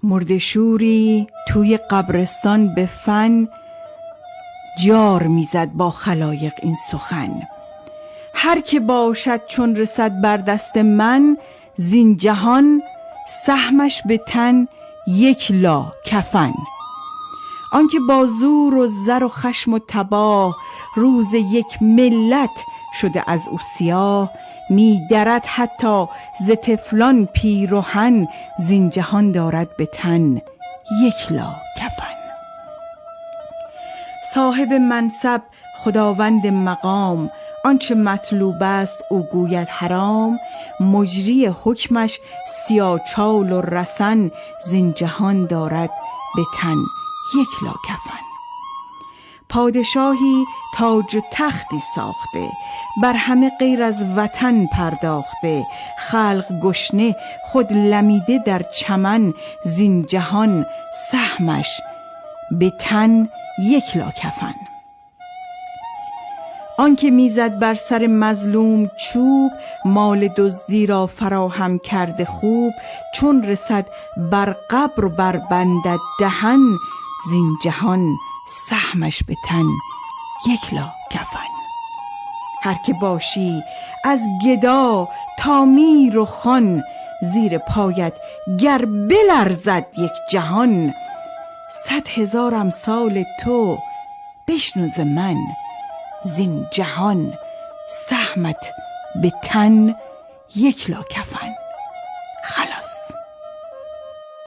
مرده‌شوری توی قبرستان به فن جار میزد با خلایق این سخن: هر که باشد چون رسد بر دست من، زین جهان سهمش به تن یک لا کفن. آنکه با زور و زر و خشم و تباه، روز یک ملت شده از او سیاه. می درد حتی ز طفلان پیرهن، زین جهان دارد به تن یک لا کفن. صاحب منصب خداوند مقام، آنچه مطلوب است او گوید حرام. مجری حکمش سیاچال و رسن، زین جهان دارد به تن یک لا کفن. پادشاهی تاج و تختی ساخته، بر همه غیر از وطن پرداخته. خلق گشنه خود لمیده در چمن، زین جهان سهمش به تن یک لا کفن. آنکه میزد بر سر مظلوم چوب، مال دزدی را فراهم کرده خوب. چون رسد بر قبر و بر بندد دهن، زین جهان سهمش به تن یک لا کفن. هر که باشی از گدا تا میر و خان، زیر پایت گر بلرزد یک جهان. 100,000 امثال تو بشنو ز من، زین جهان سهمت به تن یک لا کفن. خلاص.